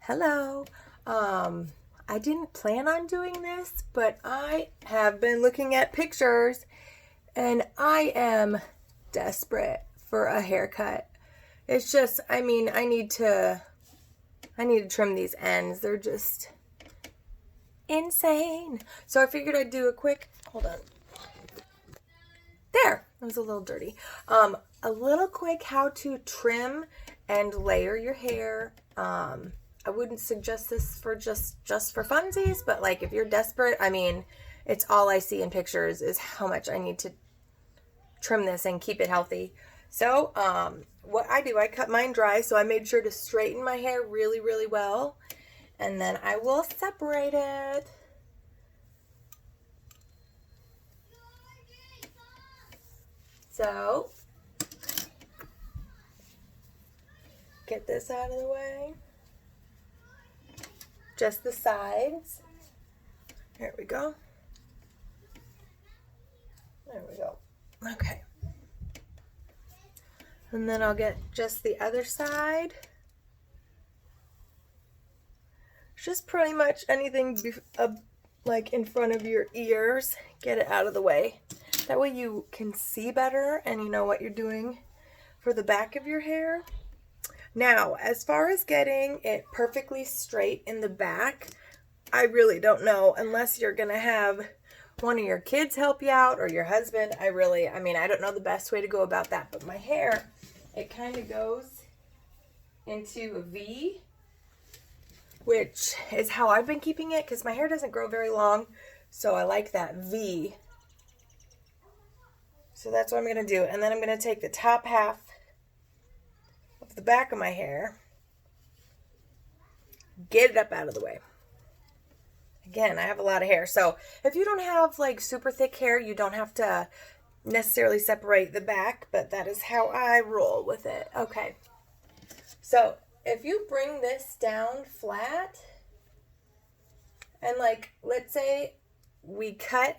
Hello. I didn't plan on doing this, but I have been looking at pictures and I am desperate for a haircut. It's just, I need to trim these ends. They're just insane. So I figured I'd do a quick, hold on. There, it was a little dirty. A little quick how to trim and layer your hair. I wouldn't suggest this for just for funsies, but like if you're desperate, it's all I see in pictures is how much I need to trim this and keep it healthy. So, what I do, I cut mine dry, so I made sure to straighten my hair really, really well, and then I will separate it. So, get this out of the way. Just the sides. There we go. There we go. Okay. And then I'll get just the other side. Just pretty much anything like in front of your ears. Get it out of the way. That way you can see better and you know what you're doing for the back of your hair. Now, as far as getting it perfectly straight in the back, I really don't know unless you're going to have one of your kids help you out or your husband. I don't know the best way to go about that, but my hair, it kind of goes into a V, which is how I've been keeping it because my hair doesn't grow very long, so I like that V. So that's what I'm going to do. And then I'm going to take the top half of the back of my hair, get it up out of the way. Again, I have a lot of hair, so if you don't have like super thick hair, you don't have to necessarily separate the back, but that is how I roll with it. Okay, so if you bring this down flat, and like, let's say we cut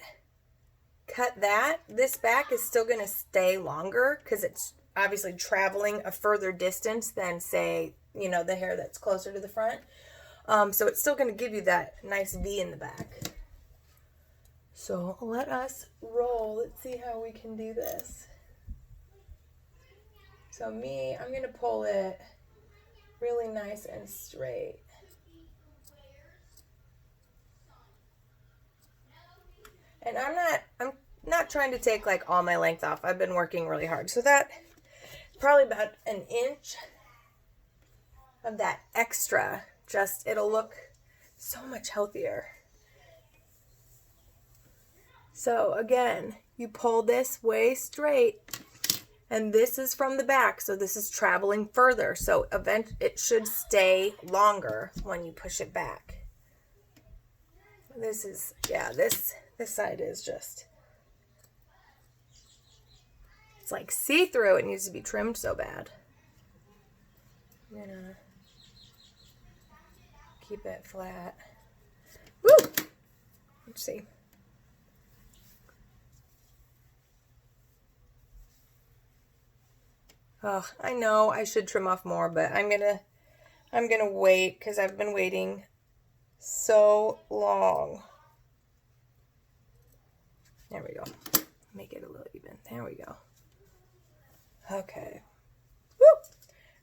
that, this back is still going to stay longer because it's obviously traveling a further distance than, say, the hair that's closer to the front. So it's still going to give you that nice V in the back. So let us roll. Let's see how we can do this. So I'm going to pull it really nice and straight. And I'm not trying to take like all my length off. I've been working really hard. So that probably about an inch of that extra, it'll look so much healthier. So again, you pull this way straight, and this is from the back, so this is traveling further. So it should stay longer when you push it back. This side is just, it's like see-through. It needs to be trimmed so bad. I'm gonna keep it flat. Woo! Let's see. Oh, I know I should trim off more, but I'm gonna wait because I've been waiting so long. There we go. Make it a little even. There we go. Okay. Woo!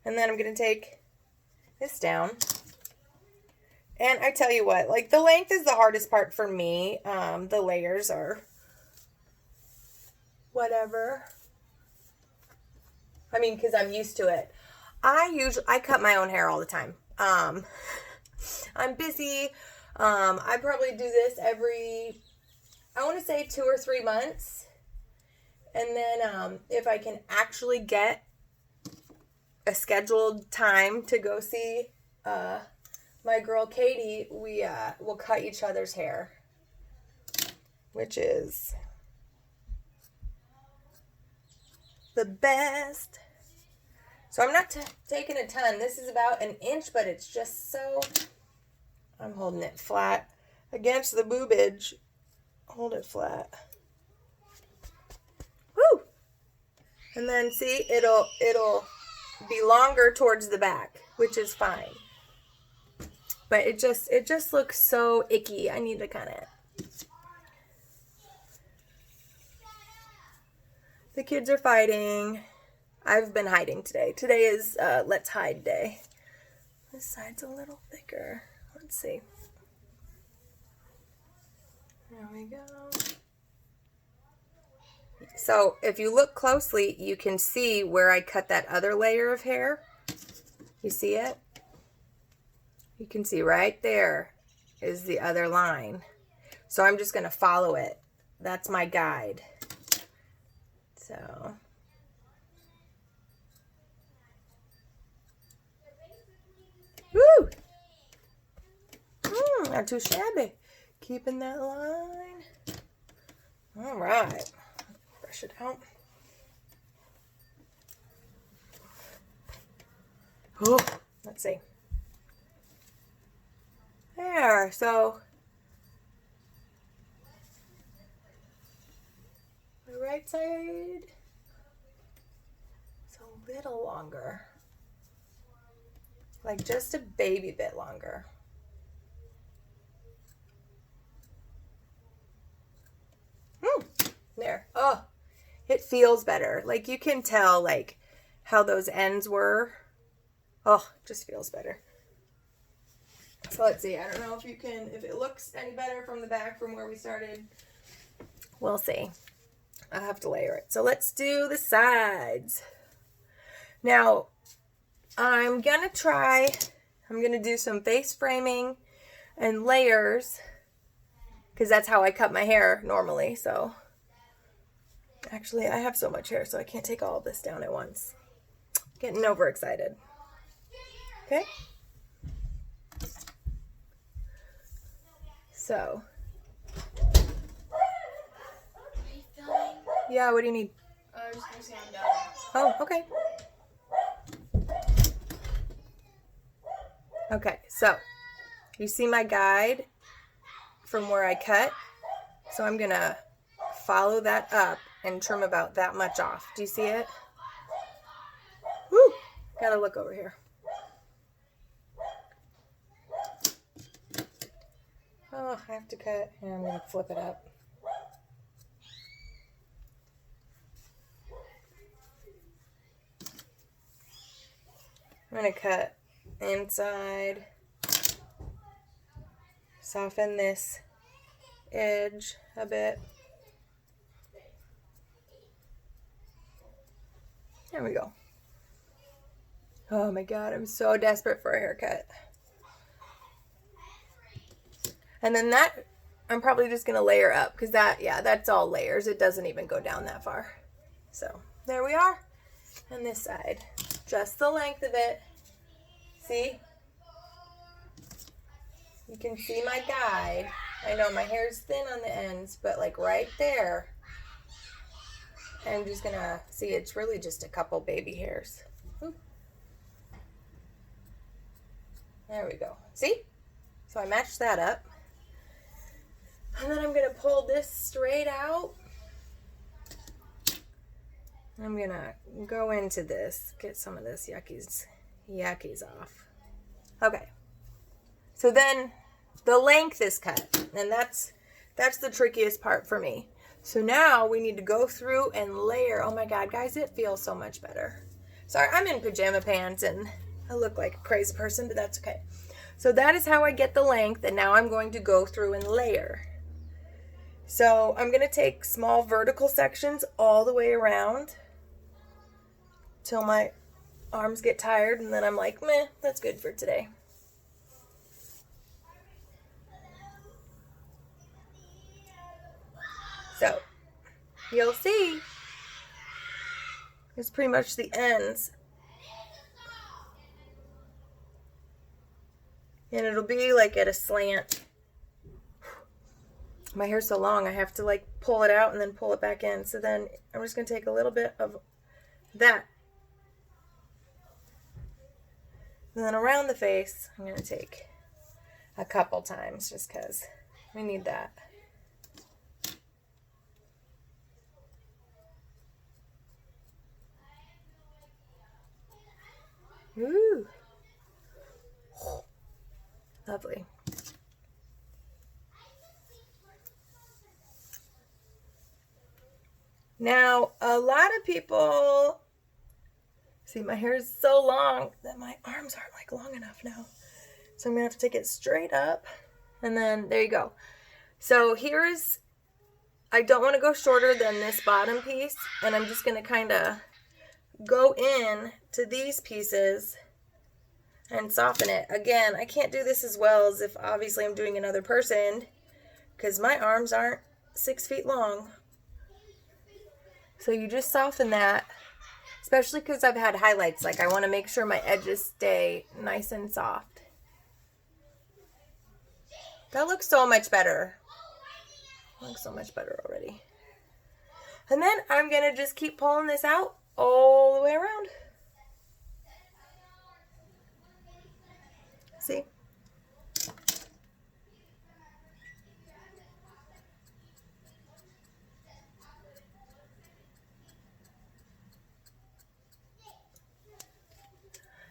And then I'm going to take this down. And I tell you what, like the length is the hardest part for me. The layers are whatever. Because I'm used to it. I cut my own hair all the time. I'm busy. I probably do this every, I want to say 2 or 3 months. And then if I can actually get a scheduled time to go see my girl Katie, we will cut each other's hair, which is the best. So I'm not taking a ton. This is about an inch, but it's just so, I'm holding it flat against the boobage. Hold it flat. Woo! And then see, it'll be longer towards the back, which is fine. But it just looks so icky. I need to kind of... The kids are fighting. I've been hiding today. Today is let's hide day. This side's a little thicker. Let's see. There we go. So if you look closely, you can see where I cut that other layer of hair. You see it? You can see right there is the other line. So I'm just going to follow it. That's my guide. So... Woo! Not too shabby. Keeping that line. All right. Brush it out. Oh, let's see. There. So the right side is a little longer. Like just a baby bit longer. There. Oh, it feels better. Like you can tell like how those ends were. Oh, it just feels better. So let's see. I don't know if it looks any better from the back from where we started. We'll see. I'll have to layer it. So let's do the sides. Now, I'm going to do some face framing and layers because that's how I cut my hair normally. So actually I have so much hair so I can't take all of this down at once. Getting overexcited. Okay. So. Yeah, what do you need? I was going to say I'm done. Oh, okay. Okay, so you see my guide from where I cut? So I'm going to follow that up and trim about that much off. Do you see it? Woo! Gotta look over here. Oh, I have to cut. Here, I'm going to flip it up. I'm going to cut inside, soften this edge a bit. There we go. Oh my God, I'm so desperate for a haircut. And then that, I'm probably just going to layer up because that's all layers. It doesn't even go down that far. So there we are. And this side, just the length of it. See? You can see my guide. I know my hair's thin on the ends, but like right there, I'm just going to see it's really just a couple baby hairs. Ooh. There we go. See? So I matched that up. And then I'm going to pull this straight out. I'm going to go into this, get some of this yuckies off. Okay. So then the length is cut, and that's the trickiest part for me. So now we need to go through and layer. Oh my God, guys, it feels so much better. Sorry, I'm in pajama pants and I look like a crazy person, but that's okay. So that is how I get the length, and now I'm going to go through and layer. So I'm going to take small vertical sections all the way around till my arms get tired, and then I'm like, meh, that's good for today. So you'll see it's pretty much the ends. And it'll be like at a slant. My hair's so long, I have to like pull it out and then pull it back in. So then I'm just going to take a little bit of that. And then around the face, I'm going to take a couple times just because we need that. Woo! Lovely. Now, a lot of people, see, my hair is so long that my arms aren't like long enough now. So I'm gonna have to take it straight up, and then there you go. So here's, I don't want to go shorter than this bottom piece, and I'm just gonna kind of go in to these pieces and soften it. Again, I can't do this as well as if obviously I'm doing another person, because my arms aren't 6 feet long. So you just soften that, especially because I've had highlights. Like, I want to make sure my edges stay nice and soft. That looks so much better. Looks so much better already. And then I'm going to just keep pulling this out all the way around. See?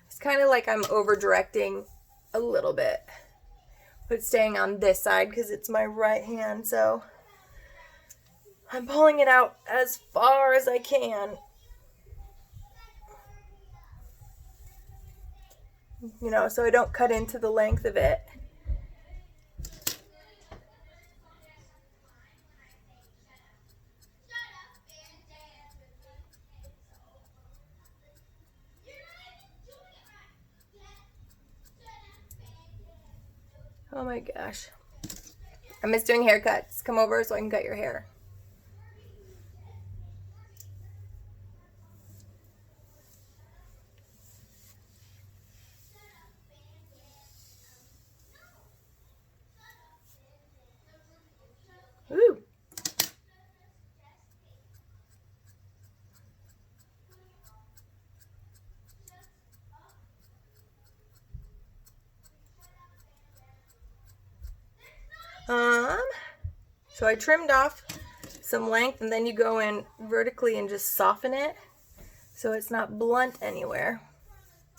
It's kind of like I'm over directing a little bit, but staying on this side because it's my right hand. So I'm pulling it out as far as I can. You know, so I don't cut into the length of it. Oh my gosh. I miss doing haircuts. Come over so I can cut your hair. Ooh. So I trimmed off some length, and then you go in vertically and just soften it so it's not blunt anywhere.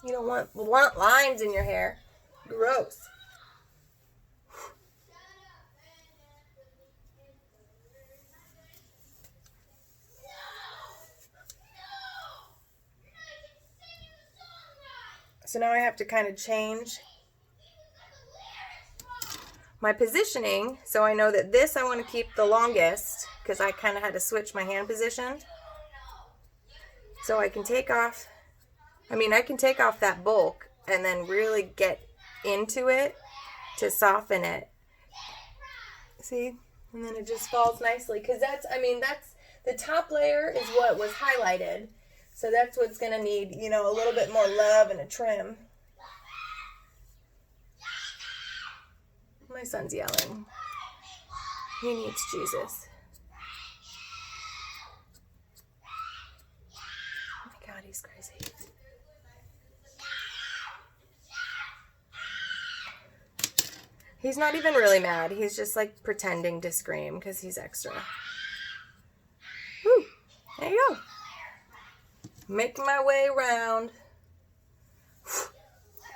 You don't want blunt lines in your hair. Gross. So now I have to kind of change my positioning, so I know that this I want to keep the longest, because I kind of had to switch my hand position. So I can take off, I can take off that bulk and then really get into it to soften it. See? And then it just falls nicely, because that's the top layer is what was highlighted. So that's what's going to need, a little bit more love and a trim. My son's yelling. He needs Jesus. Oh my God, he's crazy. He's not even really mad. He's just like pretending to scream because he's extra. Woo! There you go. Making my way around.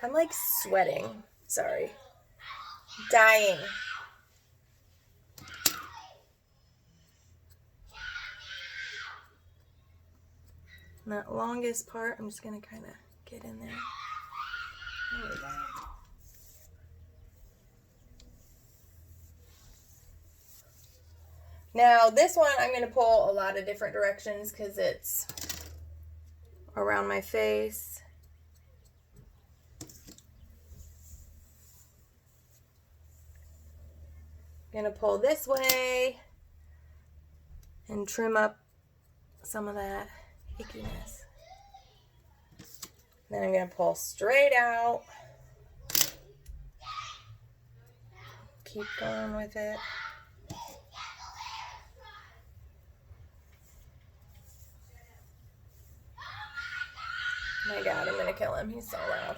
I'm like sweating. Sorry. Dying. And that longest part, I'm just going to kind of get in there. There we go. Now this one I'm going to pull a lot of different directions because it's around my face. I'm going to pull this way and trim up some of that ickiness. Then I'm going to pull straight out. Keep going with it. My God, I'm going to kill him. He's so loud.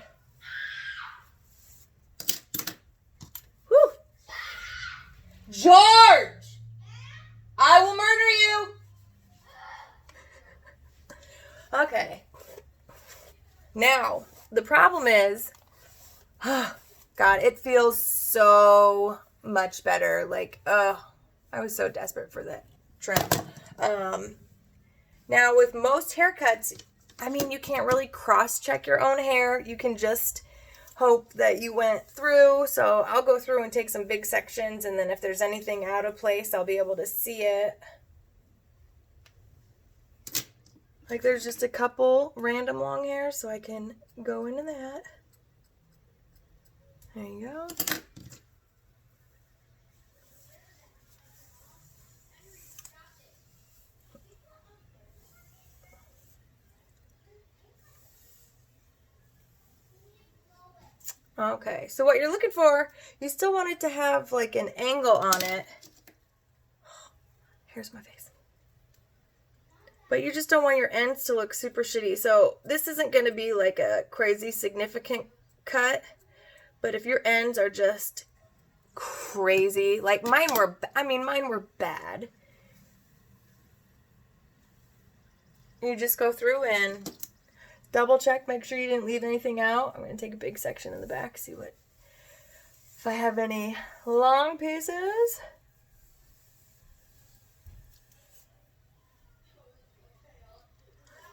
Whew! George! I will murder you! Okay. Now, the problem is, God, God, it feels so much better. Like, I was so desperate for that trim. Now with most haircuts, I mean, you can't really cross-check your own hair. You can just hope that you went through. So I'll go through and take some big sections, and then if there's anything out of place, I'll be able to see it. Like there's just a couple random long hairs, so I can go into that. There you go. Okay, so what you're looking for, you still want it to have like an angle on it. Here's my face. But you just don't want your ends to look super shitty. So this isn't going to be like a crazy significant cut. But if your ends are just crazy, like mine were bad. You just go through and double check, make sure you didn't leave anything out. I'm going to take a big section in the back, see if I have any long pieces.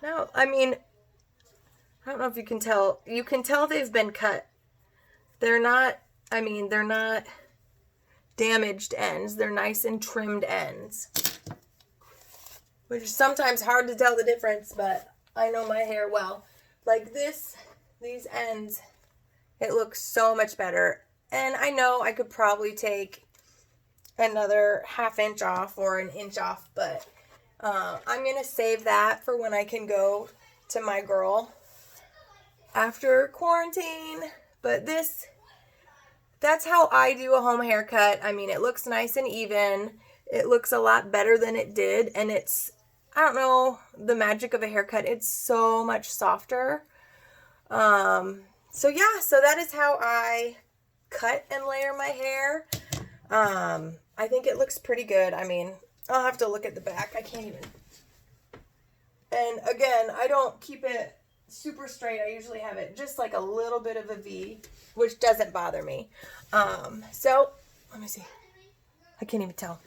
No, I mean, I don't know if you can tell. You can tell they've been cut. They're not damaged ends. They're nice and trimmed ends. Which is sometimes hard to tell the difference, but I know my hair well. Like these ends, it looks so much better. And I know I could probably take another ½ inch off or an inch off, but I'm going to save that for when I can go to my girl after quarantine. But that's how I do a home haircut. I mean, it looks nice and even. It looks a lot better than it did. And it's, I don't know, the magic of a haircut. It's so much softer. So yeah, so that is how I cut and layer my hair. I think it looks pretty good. I mean, I'll have to look at the back. I can't even. And again, I don't keep it super straight. I usually have it just like a little bit of a V, which doesn't bother me. So let me see. I can't even tell.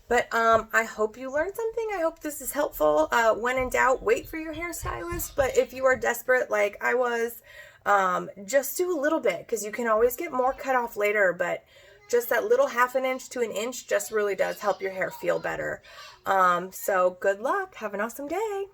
But I hope you learned something. I hope this is helpful. When in doubt, wait for your hairstylist. But if you are desperate like I was, just do a little bit, because you can always get more cut off later. But just that little ½ inch to an inch just really does help your hair feel better. So good luck. Have an awesome day.